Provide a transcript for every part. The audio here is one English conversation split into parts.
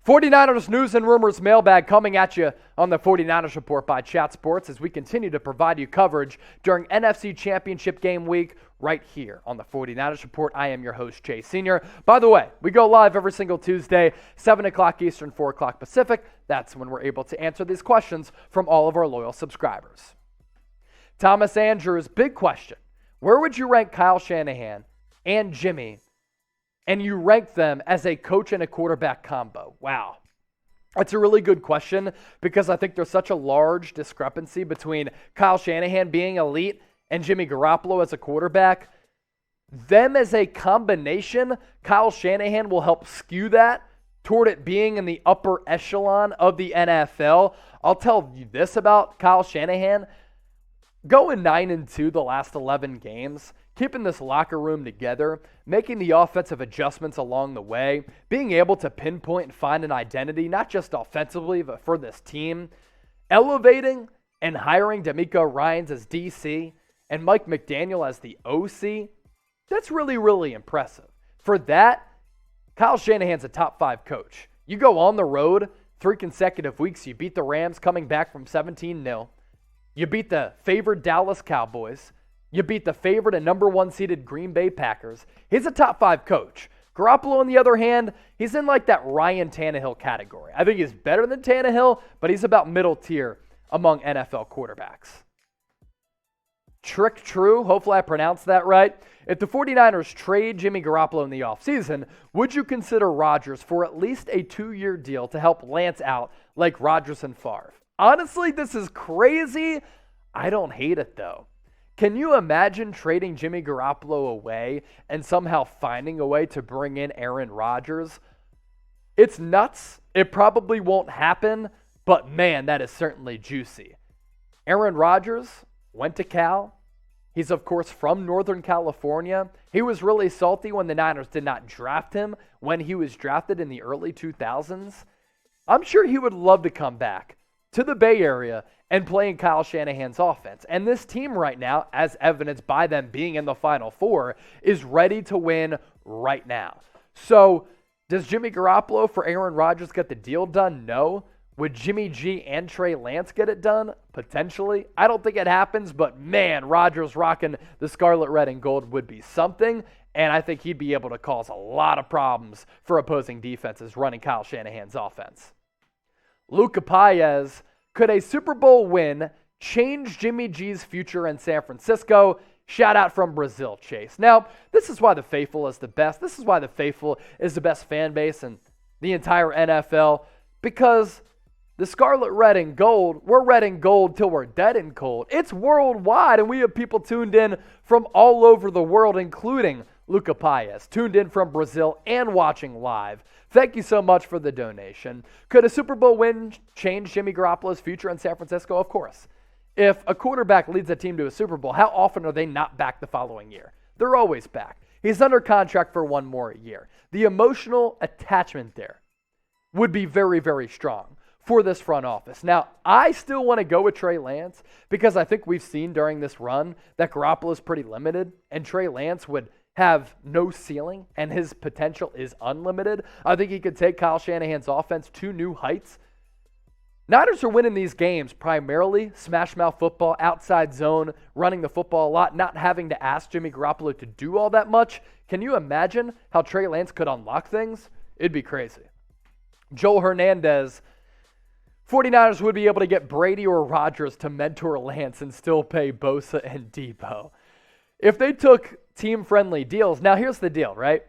49ers news and rumors mailbag coming at you on the 49ers Report by Chat Sports as we continue to provide you coverage during NFC Championship Game week right here on the 49ers Report. I am your host, Jay Sr. By the way, we go live every single Tuesday, 7 o'clock Eastern, 4 o'clock Pacific. That's when we're able to answer these questions from all of our loyal subscribers. Thomas Andrews, big question. Where would you rank Kyle Shanahan and Jimmy, and you rank them as a coach and a quarterback combo? Wow. That's a really good question because I think there's such a large discrepancy between Kyle Shanahan being elite and Jimmy Garoppolo as a quarterback. Them as a combination, Kyle Shanahan will help skew that toward it being in the upper echelon of the NFL. I'll tell you this about Kyle Shanahan. Going 9-2 the last 11 games, keeping this locker room together, making the offensive adjustments along the way, being able to pinpoint and find an identity, not just offensively, but for this team, elevating and hiring D'Amico Ryans as DC and Mike McDaniel as the OC, that's really, really impressive. For that, Kyle Shanahan's a top 5 coach. You go on the road 3 consecutive weeks, you beat the Rams coming back from 17-0. You beat the favored Dallas Cowboys. You beat the favored and number 1 seeded Green Bay Packers. He's a top 5 coach. Garoppolo, on the other hand, he's in like that Ryan Tannehill category. I think he's better than Tannehill, but he's about middle tier among NFL quarterbacks. Trick True, hopefully I pronounced that right. If the 49ers trade Jimmy Garoppolo in the offseason, would you consider Rodgers for at least a 2-year deal to help Lance out like Rodgers and Favre? Honestly, this is crazy. I don't hate it, though. Can you imagine trading Jimmy Garoppolo away and somehow finding a way to bring in Aaron Rodgers? It's nuts. It probably won't happen, but man, that is certainly juicy. Aaron Rodgers went to Cal. He's, of course, from Northern California. He was really salty when the Niners did not draft him when he was drafted in the early 2000s. I'm sure he would love to come back to the Bay Area and play in Kyle Shanahan's offense. And this team right now, as evidenced by them being in the Final Four, is ready to win right now. So, does Jimmy Garoppolo for Aaron Rodgers get the deal done? No. Would Jimmy G and Trey Lance get it done? Potentially. I don't think it happens, but man, Rodgers rocking the scarlet, red, and gold would be something, and I think he'd be able to cause a lot of problems for opposing defenses running Kyle Shanahan's offense. Lucca Paez, could a Super Bowl win change Jimmy G's future in San Francisco? Shout out from Brazil, Chase. Now, this is why the Faithful is the best. This is why the Faithful is the best fan base in the entire NFL, because the scarlet, red, and gold, we're red and gold till we're dead and cold. It's worldwide, and we have people tuned in from all over the world, including Lucca Paez, tuned in from Brazil and watching live. Thank you so much for the donation. Could a Super Bowl win change Jimmy Garoppolo's future in San Francisco? Of course. If a quarterback leads a team to a Super Bowl, how often are they not back the following year? They're always back. He's under contract for 1 more year. The emotional attachment there would be very, very strong for this front office. Now, I still want to go with Trey Lance because I think we've seen during this run that Garoppolo is pretty limited, and Trey Lance would have no ceiling, and his potential is unlimited. I think he could take Kyle Shanahan's offense to new heights. Niners are winning these games primarily smash mouth football, outside zone, running the football a lot, not having to ask Jimmy Garoppolo to do all that much. Can you imagine how Trey Lance could unlock things? It'd be crazy. Joel Hernandez, 49ers would be able to get Brady or Rodgers to mentor Lance and still pay Bosa and Debo. If they took team-friendly deals, now here's the deal, right?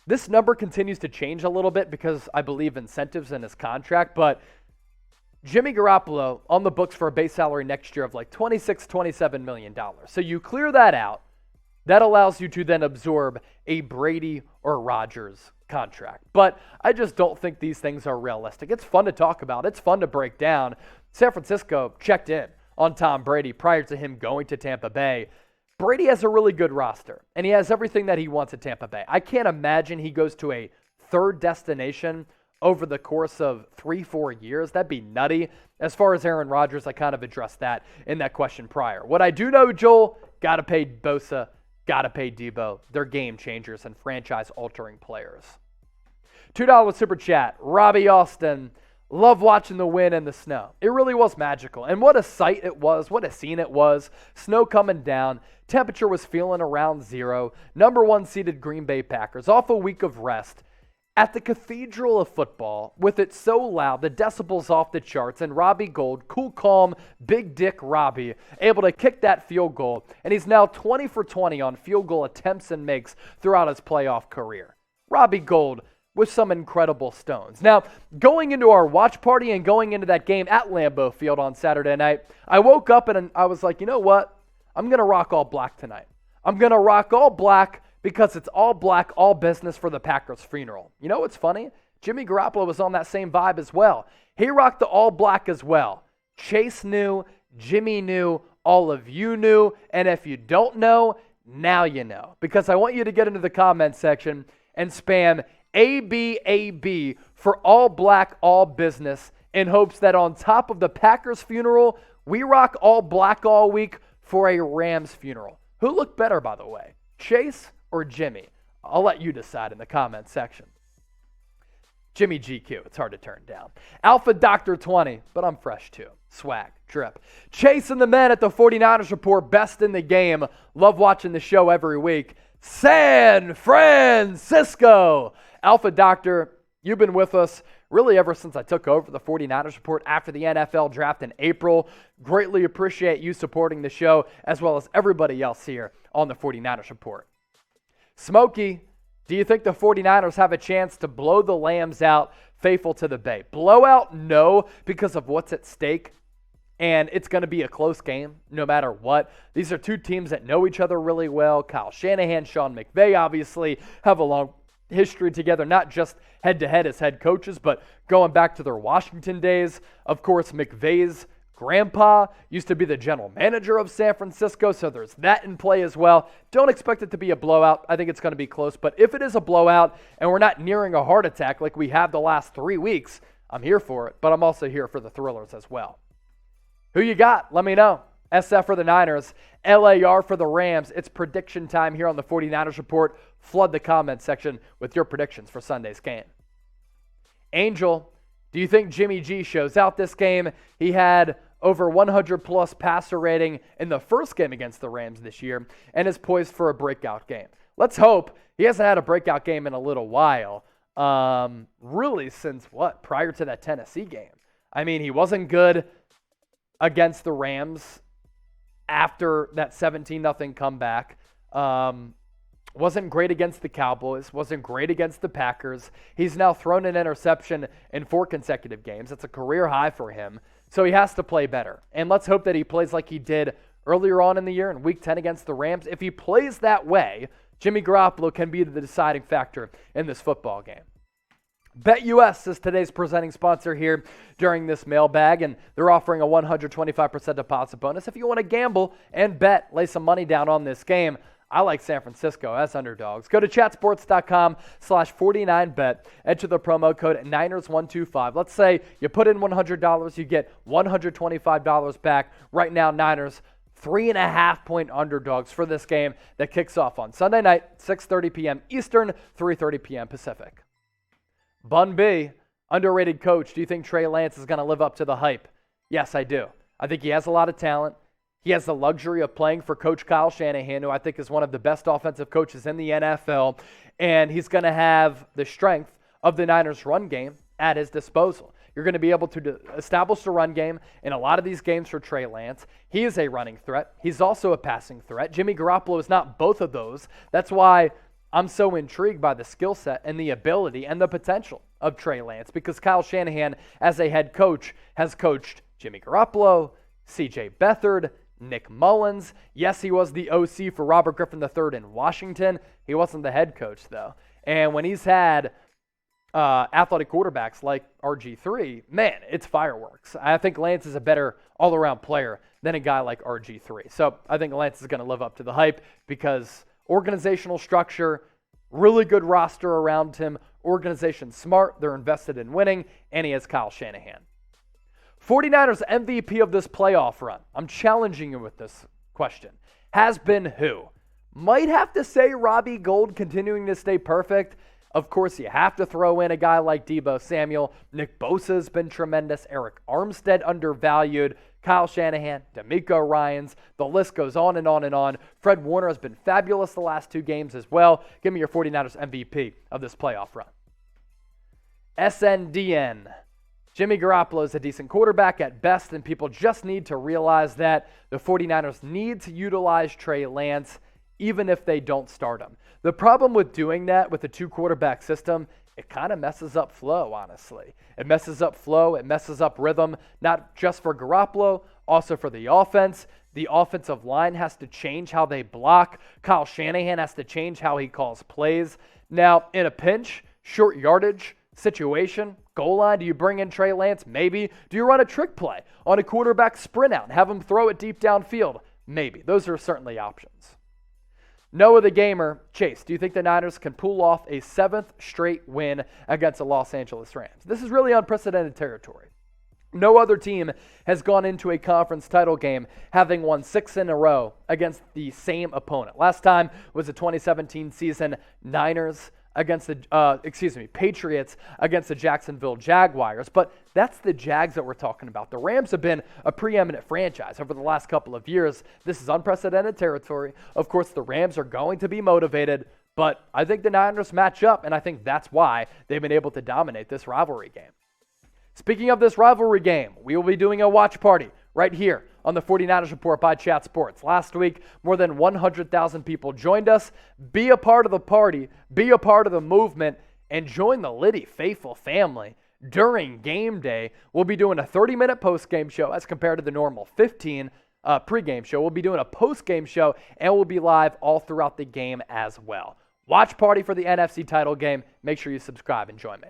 This number continues to change a little bit because I believe incentives in his contract, but Jimmy Garoppolo on the books for a base salary next year of like $26, $27 million. So you clear that out. That allows you to then absorb a Brady or Rodgers contract. But I just don't think these things are realistic. It's fun to talk about. It's fun to break down. San Francisco checked in on Tom Brady prior to him going to Tampa Bay. Brady has a really good roster, and he has everything that he wants at Tampa Bay. I can't imagine he goes to a third destination over the course of 3-4 years. That'd be nutty. As far as Aaron Rodgers, I kind of addressed that in that question prior. What I do know, Joel, got to pay Bosa, got to pay Debo. They're game changers and franchise-altering players. $2 super chat, Robby Auston. Love watching the wind and the snow. It really was magical. And what a sight it was. What a scene it was. Snow coming down. Temperature was feeling around 0. Number 1 seeded Green Bay Packers off a week of rest at the cathedral of football with it so loud, the decibels off the charts, and Robbie Gould, cool, calm, big dick Robbie, able to kick that field goal. And he's now 20 for 20 on field goal attempts and makes throughout his playoff career. Robbie Gould with some incredible stones. Now, going into our watch party and going into that game at Lambeau Field on Saturday night, I woke up and I was like, you know what? I'm going to rock all black tonight. I'm going to rock all black because it's all black, all business for the Packers' funeral. You know what's funny? Jimmy Garoppolo was on that same vibe as well. He rocked the all black as well. Chase knew, Jimmy knew, all of you knew, and if you don't know, now you know. Because I want you to get into the comment section and spam ABAB for all black, all business in hopes that on top of the Packers' funeral, we rock all black all week for a Rams funeral. Who looked better, by the way? Chase or Jimmy? I'll let you decide in the comment section. Jimmy GQ, it's hard to turn down. Alpha Doctor 20, but I'm fresh too. Swag, drip. Chasing the men at the 49ers Report, best in the game. Love watching the show every week. San Francisco. Alpha Doctor, you've been with us really ever since I took over the 49ers Report after the NFL draft in April. Greatly appreciate you supporting the show as well as everybody else here on the 49ers Report. Smoky, do you think the 49ers have a chance to blow the Lambs out faithful to the Bay? Blowout? No, because of what's at stake. And it's going to be a close game no matter what. These are two teams that know each other really well. Kyle Shanahan, Sean McVay obviously have a long history together, not just head-to-head as head coaches, but going back to their Washington days. Of course, McVay's grandpa used to be the general manager of San Francisco, so there's that in play as well. Don't expect it to be a blowout. I think it's going to be close, but if it is a blowout and we're not nearing a heart attack like we have the last 3 weeks, I'm here for it, but I'm also here for the thrillers as well. Who you got? Let me know. SF for the Niners, LAR for the Rams. It's prediction time here on the 49ers Report. Flood the comment section with your predictions for Sunday's game. Angel, do you think Jimmy G shows out this game? He had over 100-plus passer rating in the first game against the Rams this year and is poised for a breakout game. Let's hope. He hasn't had a breakout game in a little while, really since prior to that Tennessee game. I mean, he wasn't good against the Rams after that 17-0 comeback. Wasn't great against the Cowboys. Wasn't great against the Packers. He's now thrown an interception in 4 consecutive games. That's a career high for him. So he has to play better. And let's hope that he plays like he did earlier on in the year in Week 10 against the Rams. If he plays that way, Jimmy Garoppolo can be the deciding factor in this football game. BetUS is today's presenting sponsor here during this mailbag, and they're offering a 125% deposit bonus. If you want to gamble and bet, lay some money down on this game, I like San Francisco as underdogs. Go to chatsports.com/49bet. Enter the promo code Niners125. Let's say you put in $100, you get $125 back. Right now, Niners 3.5-point underdogs for this game that kicks off on Sunday night, 6:30 p.m. Eastern, 3:30 p.m. Pacific. Bun B, underrated coach. Do you think Trey Lance is going to live up to the hype? Yes, I do. I think he has a lot of talent. He has the luxury of playing for Coach Kyle Shanahan, who I think is one of the best offensive coaches in the NFL, and he's going to have the strength of the Niners' run game at his disposal. You're going to be able to establish the run game in a lot of these games for Trey Lance. He is a running threat. He's also a passing threat. Jimmy Garoppolo is not both of those. That's why I'm so intrigued by the skill set and the ability and the potential of Trey Lance, because Kyle Shanahan, as a head coach, has coached Jimmy Garoppolo, C.J. Beathard, Nick Mullins. Yes, he was the OC for Robert Griffin III in Washington. He wasn't the head coach, though. And when he's had athletic quarterbacks like RG3, man, it's fireworks. I think Lance is a better all-around player than a guy like RG3. So I think Lance is going to live up to the hype because organizational structure, really good roster around him, organization smart, they're invested in winning, and he has Kyle Shanahan. 49ers MVP of this playoff run. I'm challenging you with this question. Has been who? Might have to say Robbie Gould continuing to stay perfect. Of course, you have to throw in a guy like Deebo Samuel. Nick Bosa's been tremendous. Eric Armstead undervalued. Kyle Shanahan, D'Amico Ryans. The list goes on and on and on. Fred Warner has been fabulous the last 2 games as well. Give me your 49ers MVP of this playoff run. SNDN. Jimmy Garoppolo is a decent quarterback at best, and people just need to realize that the 49ers need to utilize Trey Lance even if they don't start him. The problem with doing that with a 2-quarterback system, it kind of messes up flow, honestly. It messes up flow, it messes up rhythm, not just for Garoppolo, also for the offense. The offensive line has to change how they block. Kyle Shanahan has to change how he calls plays. Now, in a pinch, short yardage situation, goal line, do you bring in Trey Lance? Maybe. Do you run a trick play on a quarterback sprint out and have him throw it deep downfield? Maybe. Those are certainly options. Noah the Gamer, Chase, do you think the Niners can pull off a 7th straight win against the Los Angeles Rams? This is really unprecedented territory. No other team has gone into a conference title game having won 6 in a row against the same opponent. Last time was the 2017 season, Patriots against the Jacksonville Jaguars. But that's the Jags that we're talking about. The Rams have been a preeminent franchise over the last couple of years. This is unprecedented territory. Of course, the Rams are going to be motivated, but I think the Niners match up, and I think that's why they've been able to dominate this rivalry game. Speaking of this rivalry game, we will be doing a watch party right here on the 49ers Report by Chat Sports. Last week, more than 100,000 people joined us. Be a part of the party, be a part of the movement, and join the Liddy faithful family. During game day, we'll be doing a 30-minute post-game show as compared to the normal 15 pregame show. We'll be doing a post-game show, and we'll be live all throughout the game as well. Watch party for the NFC title game. Make sure you subscribe and join me.